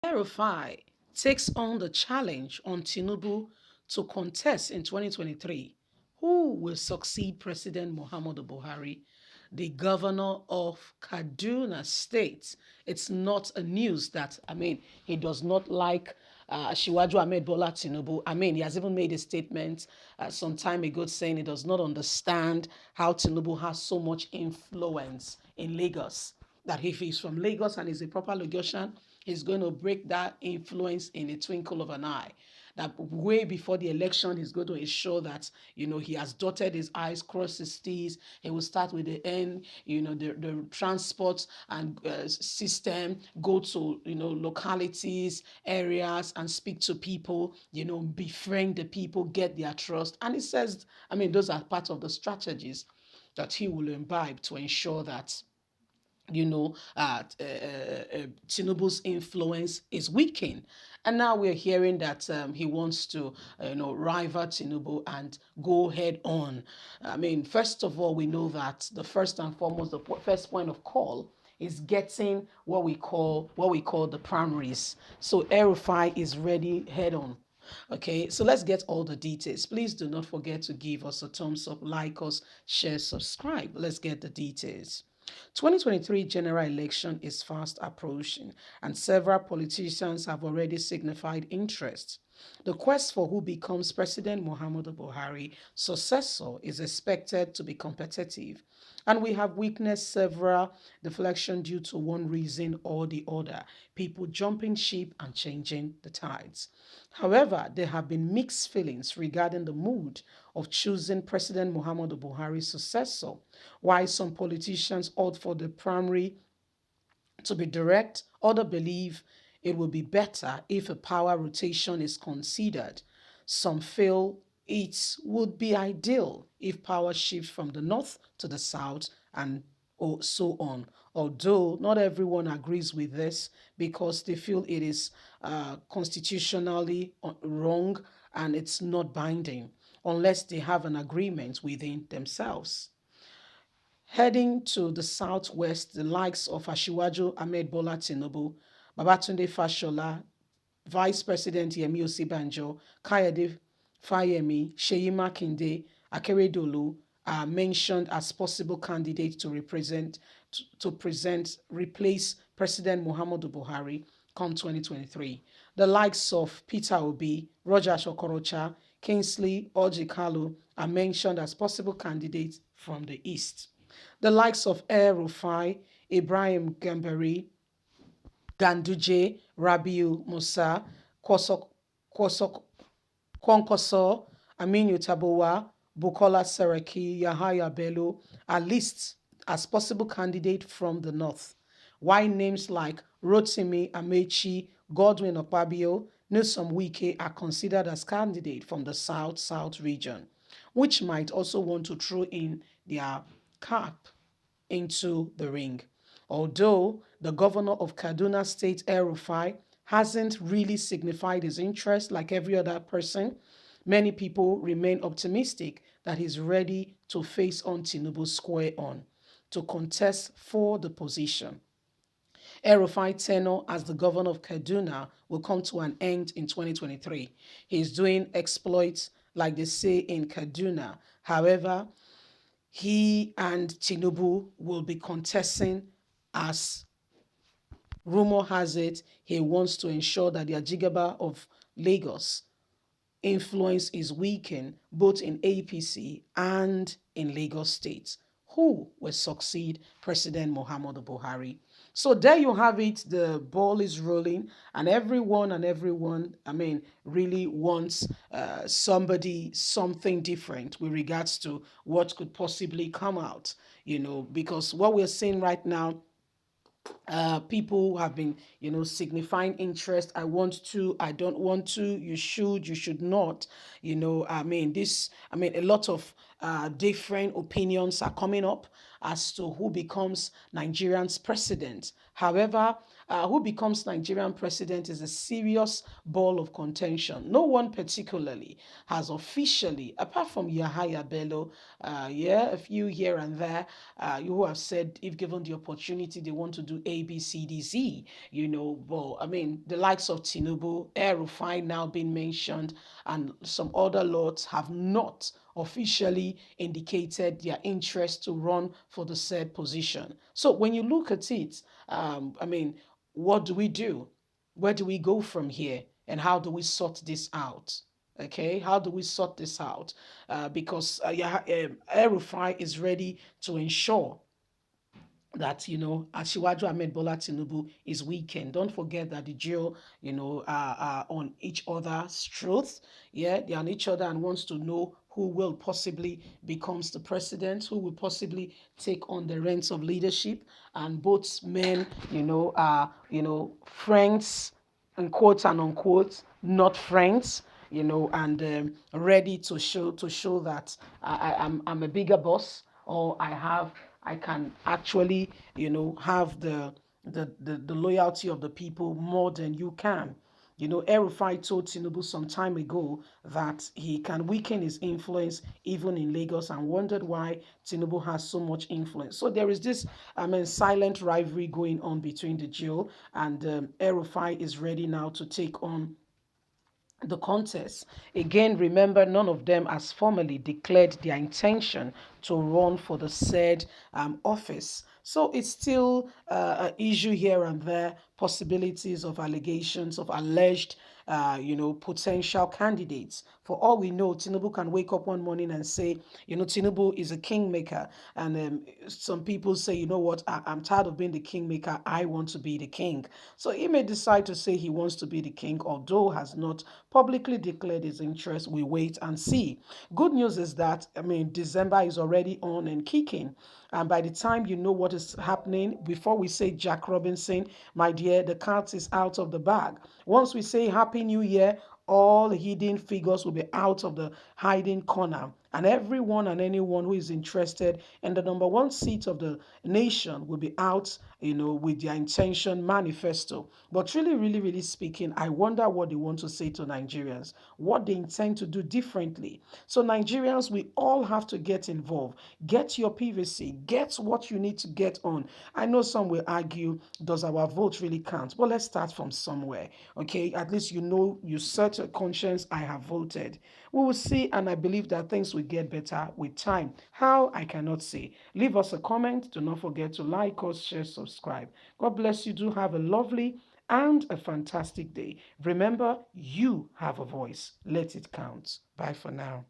Rafai takes on the challenge on Tinubu to contest in 2023. Who will succeed President Muhammadu Buhari, the governor of Kaduna State? It's not a news that, he does not like Shiwaju Ahmed Bola Tinubu. He has even made a statement some time ago saying he does not understand how Tinubu has so much influence in Lagos. That if he's from Lagos and is a proper Lagosian, he's going to break that influence in a twinkle of an eye. That way before the election, he's going to ensure that, he has dotted his I's, crossed his T's. He will start with the N, the transport and system, go to, localities, areas, and speak to people, befriend the people, get their trust. And he says, those are part of the strategies that he will imbibe to ensure that Tinubu's influence is weakened. And now we're hearing that he wants to, rival Tinubu and go head on. First of all, we know that the first and foremost, the first point of call is getting what we call the primaries. So Rafai is ready head on. Okay, so let's get all the details. Please do not forget to give us a thumbs up, like us, share, subscribe. Let's get the details. 2023 general election is fast approaching, and several politicians have already signified interest. The quest for who becomes President Muhammadu Buhari successor is expected to be competitive, and we have witnessed several deflections due to one reason or the other, people jumping ship and changing the tides. However, there have been mixed feelings regarding the mood of choosing President Muhammadu Buhari's successor, while some politicians opt for the primary to be direct, others believe it would be better if a power rotation is considered. Some feel it would be ideal if power shifts from the north to the south and so on. Although not everyone agrees with this because they feel it is constitutionally wrong and it's not binding unless they have an agreement within themselves. Heading to the southwest, the likes of Ashiwaju Ahmed Bola Tinubu, Babatunde Fashola, Vice President Yemi Osibanjo, Kayode Fayemi, Seyi Makinde, Akeredolu are mentioned as possible candidates to replace President Muhammadu Buhari come 2023. The likes of Peter Obi, Roger Shokorocha, Kingsley Ojikalu are mentioned as possible candidates from the east. The likes of Rufai, Ibrahim Gambari, Ganduje, Rabiu Musa, Kwosok, Kwankwaso, Aminu Tabowa, Bukola Saraki, Yahaya Bello are listed as possible candidates from the north. While names like Rotimi Amechi, Godwin Okpabio, Nyesom Wike are considered as candidates from the south-south region, which might also want to throw in their cap into the ring. Although the governor of Kaduna State, Rafai, hasn't really signified his interest like every other person, many people remain optimistic that he's ready to face on Tinubu square on to contest for the position. Rafai tenure as the governor of Kaduna will come to an end in 2023. He's doing exploits, like they say in Kaduna. However, he and Tinubu will be contesting as rumor has it he wants to ensure that the Ajigaba of Lagos influence is weakened both in APC and in Lagos State. Who will succeed President Muhammadu Buhari? So there you have it. The ball is rolling, and everyone, really wants something different with regards to what could possibly come out, because what we're seeing right now, people have been signifying interest. I want to, I don't want to, you should not, a lot of different opinions are coming up as to who becomes Nigerian's president. However, who becomes Nigerian president is a serious ball of contention. No one particularly has officially, apart from Yahaya Bello, yeah, a few here and there, who have said if given the opportunity they want to do A, B, C, D, Z, but I mean, the likes of Tinubu, Rafai now being mentioned, and some other lots have not officially indicated their interest to run for the said position. So when you look at it, I mean, what do we do? Where do we go from here? And how do we sort this out? Okay, how do we sort this out? Because Rufai is ready to ensure that Asiwaju Ahmed Bola Tinubu is weakened. Don't forget that the duo, are on each other's truth. Yeah, they're on each other and wants to know who will possibly becomes the president, who will possibly take on the reins of leadership. And both men, are friends, in quotes and unquote, not friends, and ready to show that I'm a bigger boss, or I can actually have the loyalty of the people more than you can. Erufai told Tinubu some time ago that he can weaken his influence even in Lagos, and wondered why Tinubu has so much influence. So there is this, silent rivalry going on between the duo, and Erufai is ready now to take on the contest. Again, remember, none of them has formally declared their intention to run for the said office. So it's still an issue here and there, possibilities of allegations of alleged, potential candidates. For all we know, Tinubu can wake up one morning and say, Tinubu is a kingmaker. And some people say, you know what, I'm tired of being the kingmaker. I want to be the king. So he may decide to say he wants to be the king, although has not publicly declared his interest. We wait and see. Good news is that, December is already on and kicking. And by the time you know what is happening, before we say Jack Robinson, my dear, the cat is out of the bag. Once we say Happy New Year, all hidden figures will be out of the hiding corner. And everyone and anyone who is interested in the number one seat of the nation will be out, with their intention manifesto. But really, really, really speaking, I wonder what they want to say to Nigerians, what they intend to do differently. So Nigerians, we all have to get involved. Get your PVC. Get what you need to get on. I know some will argue, does our vote really count? Well, let's start from somewhere. Okay, at least you set a conscience, I have voted. We will see, and I believe that things will get better with time. How? I cannot say. Leave us a comment. Do not forget to like us, share, subscribe. God bless you. Do have a lovely and a fantastic day. Remember, you have a voice. Let it count. Bye for now.